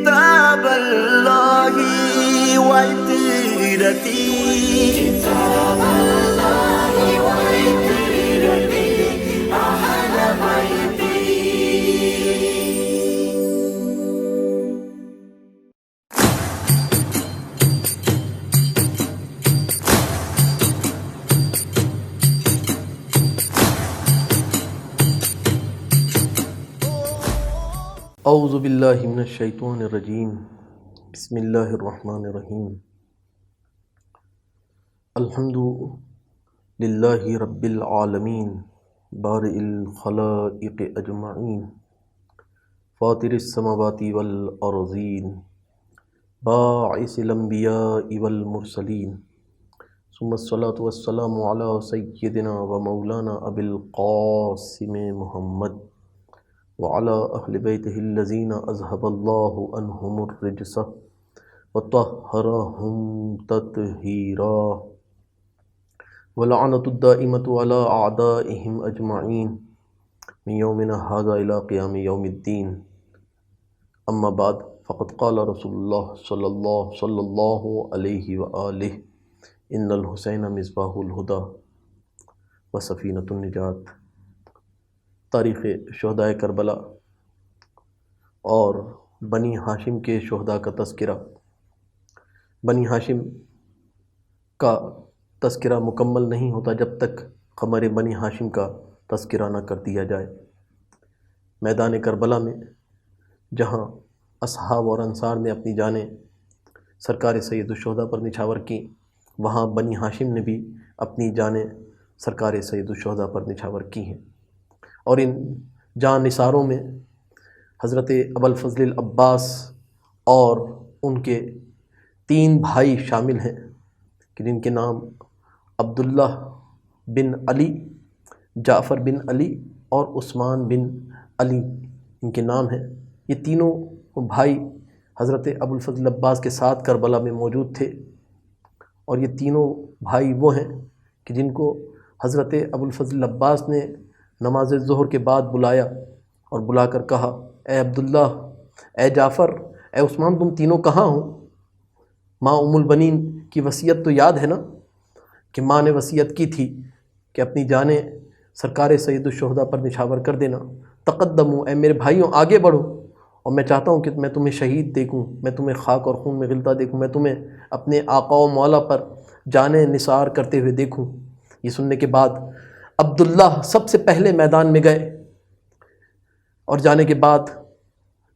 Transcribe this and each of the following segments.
كتاب الله وعترتي كتاب الله وعترتي أهل بيتي. اعوذ باللہ من الشیطان الرجیم بسم اللہ الرحمن الرحیم. الحمد للہ رب العالمین بارئ الخلائق اجمعین فاطر السماوات والارضین باعث الانبیاء والمرسلین ثم الصلاة والسلام علی سیدنا و مولانا ابی القاسم محمد وعلى أهل بيته الذين أذهب الله عنهم الرجس وطهرهم تطهيرا ولعنة الدائمة على أعدائهم أجمعين من يومنا هذا إلى قيام يوم الدين. أما بعد فقد قال رسول الله صلى الله عليه وآله إن الحسين مصباح الهدى وسفينة النجاة. تاریخ شہدائے کربلا اور بنی ہاشم کے شہداء کا تذکرہ. بنی ہاشم کا تذکرہ مکمل نہیں ہوتا جب تک قمر بنی ہاشم کا تذکرہ نہ کر دیا جائے. میدان کربلا میں جہاں اصحاب اور انصار نے اپنی جانیں سرکار سید الشہداء پر نچھاور کی، وہاں بنی ہاشم نے بھی اپنی جانیں سرکار سید الشہداء پر نچھاور کی ہیں. اور ان جان نثاروں میں حضرت ابوالفضل العباس اور ان کے 3 بھائی شامل ہیں کہ جن کے نام عبد اللہ بن علی، جعفر بن علی اور عثمان بن علی ان کے نام ہیں. یہ تینوں بھائی حضرت ابوالفضل العباس کے ساتھ کربلا میں موجود تھے، اور یہ تینوں بھائی وہ ہیں کہ جن کو حضرت ابوالفضل العباس نے نماز ظہر کے بعد بلایا اور بلا کر کہا، اے عبداللہ، اے جعفر، اے عثمان، تم تینوں کہاں ہو؟ ماں ام البنین کی وصیت تو یاد ہے نا کہ ماں نے وصیت کی تھی کہ اپنی جانیں سرکار سید الشہداء پر نچھاور کر دینا. تقدموا، اے میرے بھائیوں آگے بڑھو، اور میں چاہتا ہوں کہ میں تمہیں شہید دیکھوں، میں تمہیں خاک اور خون میں غلطہ دیکھوں، میں تمہیں اپنے آقا و مولا پر جانیں نثار کرتے ہوئے دیکھوں. یہ سننے کے بعد عبداللہ سب سے پہلے میدان میں گئے، اور جانے کے بعد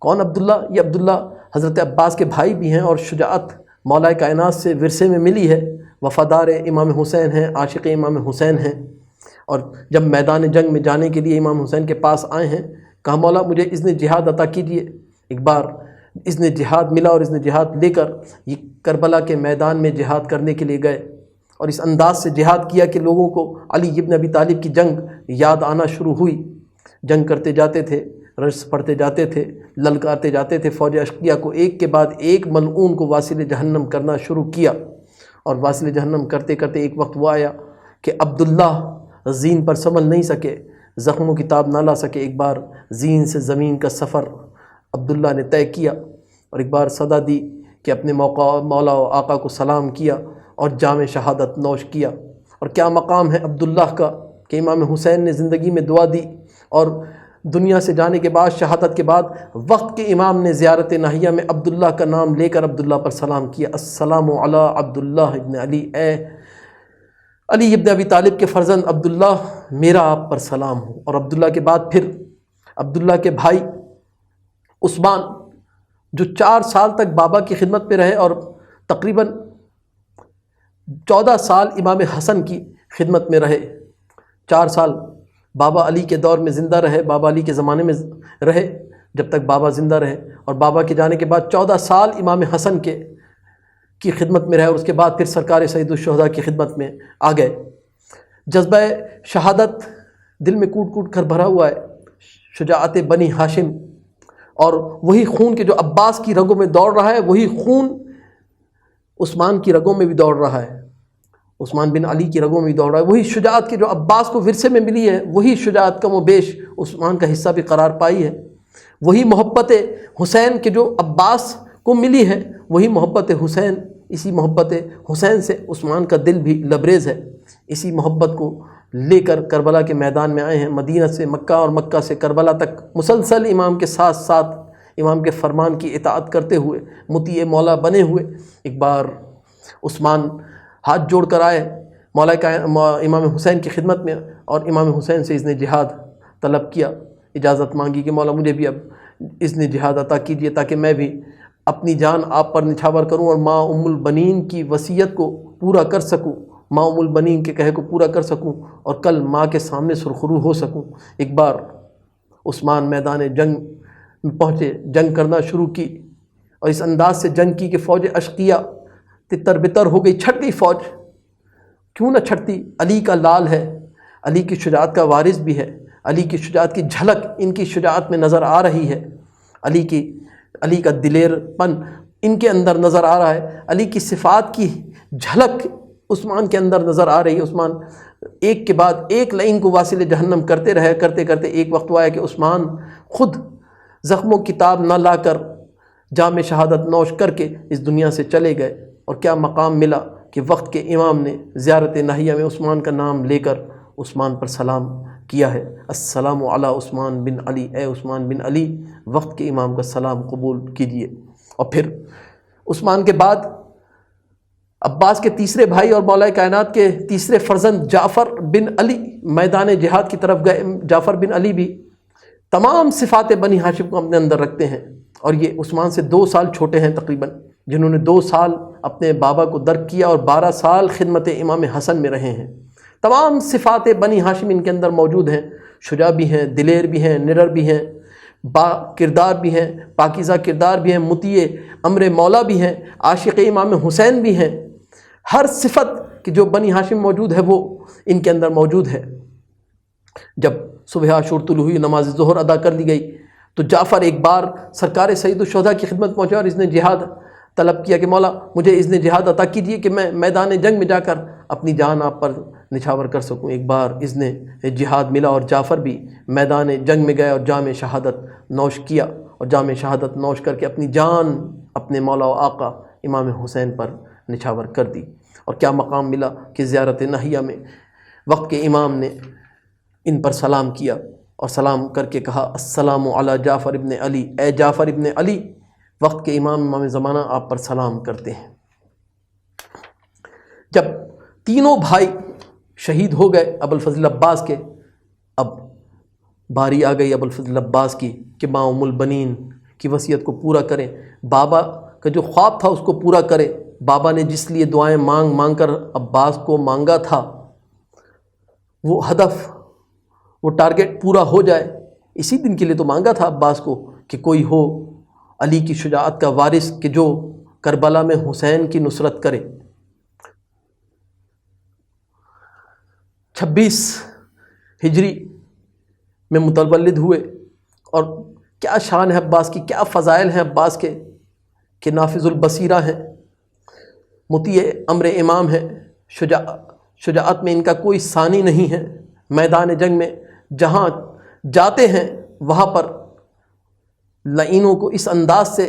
کون عبداللہ؟ یہ عبداللہ حضرت عباس کے بھائی بھی ہیں، اور شجاعت مولا کائنات سے ورثے میں ملی ہے. وفادار امام حسین ہیں، عاشق امام حسین ہیں. اور جب میدان جنگ میں جانے کے لیے امام حسین کے پاس آئے ہیں، کہا مولا مجھے اذن جہاد عطا کیجیے. ایک بار اذن جہاد ملا، اور اذن جہاد لے کر یہ کربلا کے میدان میں جہاد کرنے کے لیے گئے، اور اس انداز سے جہاد کیا کہ لوگوں کو علی ابن ابی طالب کی جنگ یاد آنا شروع ہوئی. جنگ کرتے جاتے تھے، رجز پڑھتے جاتے تھے، للکارتے جاتے تھے فوج اشقیہ کو، ایک کے بعد ایک ملعون کو واصل جہنم کرنا شروع کیا. اور واصل جہنم کرتے کرتے ایک وقت وہ آیا کہ عبداللہ زین پر سنبھل نہیں سکے، زخموں کی تاب نہ لا سکے. ایک بار زین سے زمین کا سفر عبداللہ نے طے کیا، اور ایک بار صدا دی کہ اپنے مولا و آقا کو سلام کیا اور جام شہادت نوش کیا. اور کیا مقام ہے عبداللہ کا کہ امام حسین نے زندگی میں دعا دی، اور دنیا سے جانے کے بعد، شہادت کے بعد، وقت کے امام نے زیارت ناہیہ میں عبداللہ کا نام لے کر عبداللہ پر سلام کیا. السلام علی عبداللہ ابن علی، اے علی ابن ابی طالب کے فرزند عبداللہ، میرا آپ پر سلام ہو. اور عبداللہ کے بعد پھر عبداللہ کے بھائی عثمان، جو 4 سال تک بابا کی خدمت میں رہے اور تقریباً 14 سال امام حسن کی خدمت میں رہے. 4 سال بابا علی کے دور میں زندہ رہے، بابا علی کے زمانے میں رہے جب تک بابا زندہ رہے، اور بابا کے جانے کے بعد 14 سال امام حسن کی خدمت میں رہے، اور اس کے بعد پھر سرکار سید الشہداء کی خدمت میں آ گئے. جذبہ شہادت دل میں کوٹ کوٹ کر بھرا ہوا ہے. شجاعت بنی ہاشم، اور وہی خون کے جو عباس کی رگوں میں دوڑ رہا ہے، وہی خون عثمان کی رگوں میں بھی دوڑ رہا ہے، عثمان بن علی کی رگوں میں بھی دوڑ رہا ہے. وہی شجاعت کے جو عباس کو ورثے میں ملی ہے، وہی شجاعت کم و بیش عثمان کا حصہ بھی قرار پائی ہے. وہی محبت حسین کے جو عباس کو ملی ہے، وہی محبت حسین، اسی محبت حسین سے عثمان کا دل بھی لبریز ہے۔ اسی محبت کو لے کر کربلا کے میدان میں آئے ہیں، مدینہ سے مکہ اور مکہ سے کربلا تک مسلسل امام کے ساتھ ساتھ امام کے فرمان کی اطاعت کرتے ہوئے مطیع مولا بنے ہوئے۔ ایک بار عثمان ہاتھ جوڑ کر آئے امام حسین کی خدمت میں، اور امام حسین سے اذن جہاد طلب کیا، اجازت مانگی کہ مولا مجھے بھی اب اذن جہاد عطا کیجیے تاکہ میں بھی اپنی جان آپ پر نچھاور کروں اور ماں ام البنین کی وصیت کو پورا کر سکوں، ماں ام البنین کے کہے کو پورا کر سکوں اور کل ماں کے سامنے سرخرو ہو سکوں۔ ایک بار عثمان میدان جنگ میں پہنچے، جنگ کرنا شروع کی، اور اس انداز سے جنگ کی کہ فوج اشقیہ تتر بتر ہو گئی، چھٹ گئی فوج۔ کیوں نہ چھٹتی؟ علی کا لال ہے، علی کی شجاعت کا وارث بھی ہے، علی کی شجاعت کی جھلک ان کی شجاعت میں نظر آ رہی ہے، علی کا دلیر پن ان کے اندر نظر آ رہا ہے، علی کی صفات کی جھلک عثمان کے اندر نظر آ رہی ہے۔ عثمان ایک کے بعد ایک لعین کو واصل جہنم کرتے رہے، کرتے کرتے ایک وقت آیا کہ عثمان خود زخم و کتاب نہ لا کر جام شہادت نوش کر کے اس دنیا سے چلے گئے۔ اور کیا مقام ملا کہ وقت کے امام نے زیارت نہیہ میں عثمان کا نام لے کر عثمان پر سلام کیا ہے، السلام علی عثمان بن علی، اے عثمان بن علی وقت کے امام کا سلام قبول کیجیے۔ اور پھر عثمان کے بعد عباس کے تیسرے بھائی اور مولا کائنات کے تیسرے فرزند جعفر بن علی میدان جہاد کی طرف گئے۔ جعفر بن علی بھی تمام صفات بنی ہاشم کو اپنے اندر رکھتے ہیں، اور یہ عثمان سے 2 سال چھوٹے ہیں تقریباً، جنہوں نے 2 سال اپنے بابا کو درک کیا اور 12 سال خدمت امام حسن میں رہے ہیں۔ تمام صفات بنی ہاشم ان کے اندر موجود ہیں، شجاع بھی ہیں، دلیر بھی ہیں، نرر بھی ہیں، با کردار بھی ہیں، پاکیزہ کردار بھی ہیں، مطیع امر مولا بھی ہیں، عاشق امام حسین بھی ہیں۔ ہر صفت کہ جو بنی ہاشم موجود ہے وہ ان کے اندر موجود ہے۔ جب صبح عاشور طلوع ہوئی، نماز ظہر ادا کر لی گئی، تو جعفر ایک بار سرکار سید الشہداء کی خدمت پہنچا اور اذن جہاد طلب کیا کہ مولا مجھے اذن جہاد عطا کیجیے کہ میں میدان جنگ میں جا کر اپنی جان آپ پر نچھاور کر سکوں۔ ایک بار اذن جہاد ملا اور جعفر بھی میدان جنگ میں گئے اور جام شہادت نوش کیا، اور جام شہادت نوش کر کے اپنی جان اپنے مولا و آقا امام حسین پر نچھاور کر دی۔ اور کیا مقام ملا کہ زیارت نہیہ میں وقت کے امام نے ان پر سلام کیا اور سلام کر کے کہا السلام علی جعفر ابن علی، اے جعفر ابن علی وقت کے امام زمانہ آپ پر سلام کرتے ہیں۔ جب تینوں بھائی شہید ہو گئے ابوالفضل عباس کے، اب باری آ گئی ابوالفضل عباس کی کہ ماں ام البنین کی وصیت کو پورا کریں، بابا کا جو خواب تھا اس کو پورا کریں۔ بابا نے جس لیے دعائیں مانگ مانگ کر عباس کو مانگا تھا، وہ ہدف، وہ ٹارگٹ پورا ہو جائے، اسی دن کے لیے تو مانگا تھا عباس کو کہ کوئی ہو علی کی شجاعت کا وارث کہ جو کربلا میں حسین کی نصرت کرے۔ 26 ہجری میں متولد ہوئے، اور کیا شان ہے عباس کی، کیا فضائل ہیں عباس کے کہ نافذ البصیرہ ہیں، مطیع امر امام ہے، شجاعت میں ان کا کوئی ثانی نہیں ہے۔ میدان جنگ میں جہاں جاتے ہیں وہاں پر لعینوں کو اس انداز سے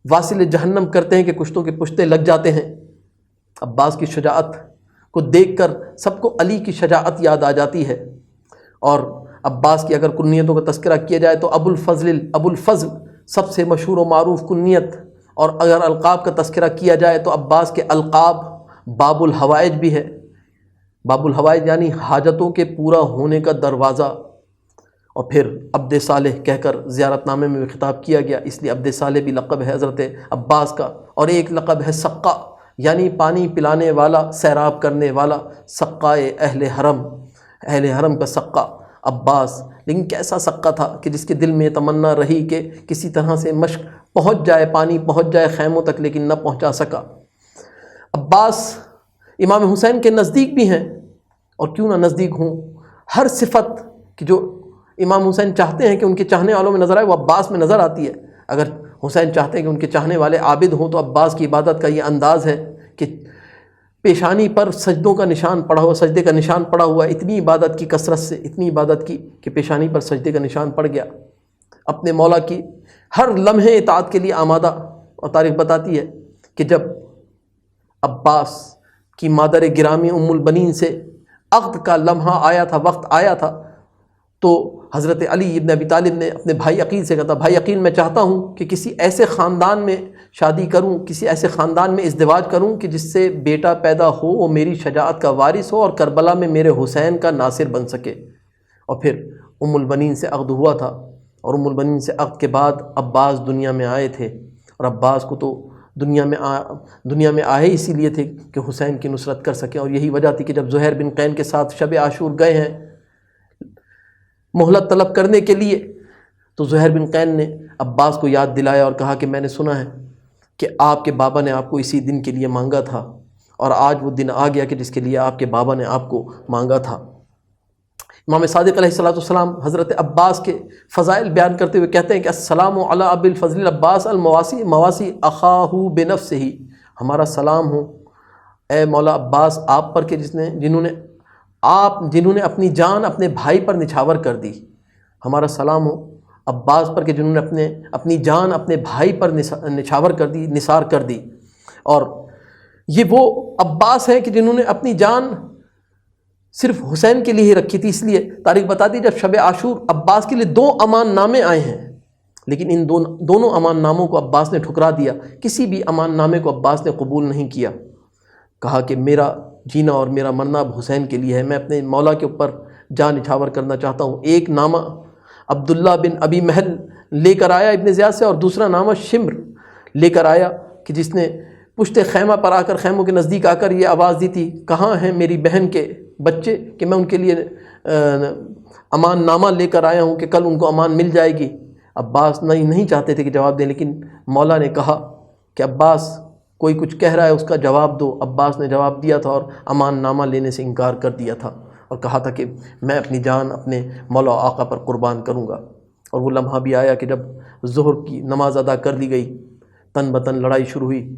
واصل جہنم کرتے ہیں کہ کشتوں کے پشتے لگ جاتے ہیں۔ عباس کی شجاعت کو دیکھ کر سب کو علی کی شجاعت یاد آ جاتی ہے۔ اور عباس کی اگر کنیتوں کا تذکرہ کیا جائے تو ابو الفضل سب سے مشہور و معروف کنیت، اور اگر القاب کا تذکرہ کیا جائے تو عباس کے القاب باب الحوائج بھی ہے۔ باب الحوائج یعنی حاجتوں کے پورا ہونے کا دروازہ، اور پھر عبد صالح کہہ کر زیارت نامے میں خطاب کیا گیا، اس لیے عبد صالح بھی لقب ہے حضرت عباس کا۔ اور ایک لقب ہے سقا، یعنی پانی پلانے والا، سیراب کرنے والا، سقائے اہل حرم کا سقا عباس۔ لیکن کیسا سقا تھا کہ جس کے دل میں تمنا رہی کہ کسی طرح سے مشق پہنچ جائے، پانی پہنچ جائے خیموں تک، لیکن نہ پہنچا سکا۔ عباس امام حسین کے نزدیک بھی ہیں، اور کیوں نہ نزدیک ہوں، ہر صفت کہ جو امام حسین چاہتے ہیں کہ ان کے چاہنے والوں میں نظر آئے وہ عباس میں نظر آتی ہے۔ اگر حسین چاہتے ہیں کہ ان کے چاہنے والے عابد ہوں تو عباس کی عبادت کا یہ انداز ہے کہ پیشانی پر سجدوں کا نشان پڑا ہوا، سجدے کا نشان پڑا ہوا، اتنی عبادت کی کثرت سے، اتنی عبادت کی کہ پیشانی پر سجدے کا نشان پڑ گیا۔ اپنے مولا کی ہر لمحے اطاعت کے لیے آمادہ، اور تاریخ بتاتی ہے کہ جب عباس کی مادر گرامی ام البنین سے عقد کا لمحہ آیا تھا، وقت آیا تھا، تو حضرت علی ابن ابی طالب نے اپنے بھائی عقیل سے کہا تھا، بھائی عقیل میں چاہتا ہوں کہ کسی ایسے خاندان میں شادی کروں، کسی ایسے خاندان میں ازدواج کروں کہ جس سے بیٹا پیدا ہو، وہ میری شجاعت کا وارث ہو اور کربلا میں میرے حسین کا ناصر بن سکے۔ اور پھر ام البنین سے عقد ہوا تھا، اور ام البنین سے عقد کے بعد عباس دنیا میں آئے تھے، اور عباس کو تو دنیا میں آئے اسی لیے تھے کہ حسین کی نصرت کر سکیں، اور یہی وجہ تھی کہ جب زہیر بن قین کے ساتھ شب عاشور گئے ہیں مہلت طلب کرنے کے لیے، تو زہیر بن قین نے عباس کو یاد دلایا اور کہا کہ میں نے سنا ہے کہ آپ کے بابا نے آپ کو اسی دن کے لیے مانگا تھا، اور آج وہ دن آ گیا کہ جس کے لیے آپ کے بابا نے آپ کو مانگا تھا۔ امام صادق علیہ السلام حضرت عباس کے فضائل بیان کرتے ہوئے کہتے ہیں کہ السلام علی ابی الفضل عباس المواسی اخاہ بنفسہ، ہمارا سلام ہو اے مولا عباس آپ پر کہ جنہوں نے اپنی جان اپنے بھائی پر نچھاور کر دی، ہمارا سلام ہو عباس پر کہ جنہوں نے اپنی جان اپنے بھائی پر نچھاور کر دی، نثار کر دی۔ اور یہ وہ عباس ہیں کہ جنہوں نے اپنی جان صرف حسین کے لیے ہی رکھی تھی، اس لیے تاریخ بتاتی جب شب عاشور عباس کے لیے 2 امان نامے آئے ہیں، لیکن ان دونوں امان ناموں کو عباس نے ٹھکرا دیا، کسی بھی امان نامے کو عباس نے قبول نہیں کیا، کہا کہ میرا جینا اور میرا مرنا اب حسین کے لیے ہے، میں اپنے مولا کے اوپر جان نچھاور کرنا چاہتا ہوں۔ ایک نامہ عبداللہ بن ابی محل لے کر آیا ابن زیاد سے، اور دوسرا نامہ شمر لے کر آیا کہ جس نے پشت خیمہ پر آ کر، خیموں کے نزدیک آ کر یہ آواز دی تھی، کہاں ہیں میری بہن کے بچے کہ میں ان کے لیے امان نامہ لے کر آیا ہوں کہ کل ان کو امان مل جائے گی۔ عباس نہیں چاہتے تھے کہ جواب دیں، لیکن مولا نے کہا کہ عباس کوئی کچھ کہہ رہا ہے اس کا جواب دو۔ عباس نے جواب دیا تھا اور امان نامہ لینے سے انکار کر دیا تھا، اور کہا تھا کہ میں اپنی جان اپنے مولا و آقا پر قربان کروں گا۔ اور وہ لمحہ بھی آیا کہ جب ظہر کی نماز ادا کر لی گئی، تن بتن لڑائی شروع ہوئی،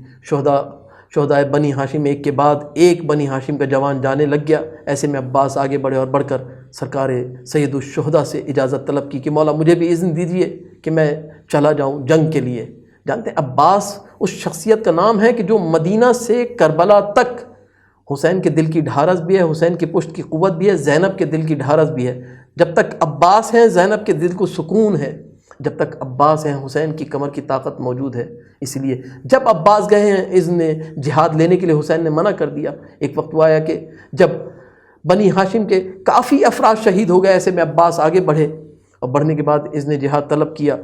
شہدائے بنی ہاشم ایک کے بعد ایک بنی ہاشم کا جوان جانے لگ گیا۔ ایسے میں عباس آگے بڑھے اور بڑھ کر سرکار سید الشہداء سے اجازت طلب کی کہ مولا مجھے بھی اذن دیجیے کہ میں چلا جاؤں جنگ کے لیے۔ جانتے ہیں عباس اس شخصیت کا نام ہے کہ جو مدینہ سے کربلا تک حسین کے دل کی ڈھارس بھی ہے، حسین کی پشت کی قوت بھی ہے، زینب کے دل کی ڈھارس بھی ہے۔ جب تک عباس ہیں زینب کے دل کو سکون ہے، جب تک عباس ہیں حسین کی کمر کی طاقت موجود ہے۔ اس لیے جب عباس گئے ہیں اذن جہاد لینے کے لیے حسین نے منع کر دیا۔ ایک وقت وہ آیا کہ جب بنی ہاشم کے کافی افراد شہید ہو گئے، ایسے میں عباس آگے بڑھے اور بڑھنے کے بعد اذن جہاد طلب کیا،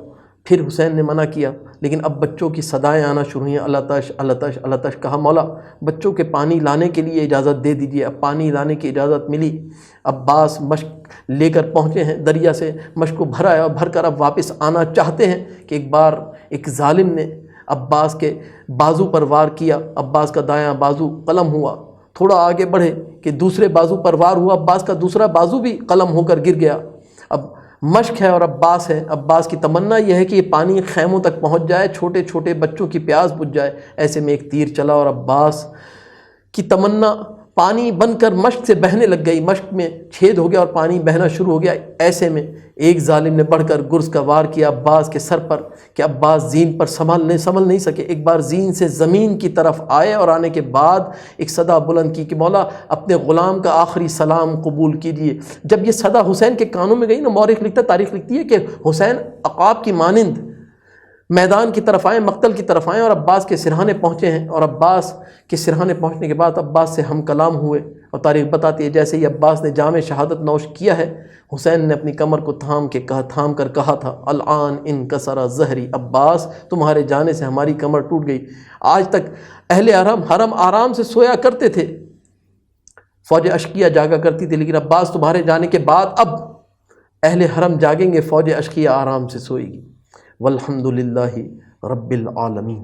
پھر حسین نے منع کیا، لیکن اب بچوں کی صدائیں آنا شروع ہوئیں، اللہ تش اللہ تش اللہ تش۔ کہا مولا بچوں کے پانی لانے کے لیے اجازت دے دیجیے۔ اب پانی لانے کی اجازت ملی، عباس مشک لے کر پہنچے ہیں، دریا سے مشک کو بھرا ہے اور بھر کر اب واپس آنا چاہتے ہیں کہ ایک بار ایک ظالم نے عباس کے بازو پر وار کیا، عباس کا دایاں بازو قلم ہوا، تھوڑا آگے بڑھے کہ دوسرے بازو پر وار ہوا، عباس کا دوسرا بازو بھی قلم ہو کر گر گیا۔ اب مشک ہے اور عباس ہے، عباس کی تمنا یہ ہے کہ یہ پانی خیموں تک پہنچ جائے، چھوٹے چھوٹے بچوں کی پیاس بجھ جائے۔ ایسے میں ایک تیر چلا اور عباس کی تمنا پانی بن کر مشک سے بہنے لگ گئی، مشک میں چھید ہو گیا اور پانی بہنا شروع ہو گیا۔ ایسے میں ایک ظالم نے بڑھ کر گرز کا وار کیا عباس کے سر پر کہ عباس زین پر سنبھل نہیں سکے۔ ایک بار زین سے زمین کی طرف آئے اور آنے کے بعد ایک صدا بلند کی کہ مولا اپنے غلام کا آخری سلام قبول کیجیے۔ جب یہ صدا حسین کے کانوں میں گئی نا، مورخ لکھتا ہے، تاریخ لکھتی ہے کہ حسین عقاب کی مانند میدان کی طرف آئے، مقتل کی طرف آئے اور عباس کے سرہانے پہنچے ہیں، اور عباس کے سرہانے پہنچنے کے بعد عباس سے ہم کلام ہوئے۔ اور تاریخ بتاتی ہے جیسے ہی عباس نے جام شہادت نوش کیا ہے، حسین نے اپنی کمر کو تھام کر کہا تھا، الآن انکسر ظہری، عباس تمہارے جانے سے ہماری کمر ٹوٹ گئی۔ آج تک اہل حرم آرام سے سویا کرتے تھے، فوج اشقیہ جاگا کرتی تھی، لیکن عباس تمہارے جانے کے بعد اب اہل حرم جاگیں گے، فوج اشقیہ آرام سے سوئے گی۔ والحمد للہ رب العالمین۔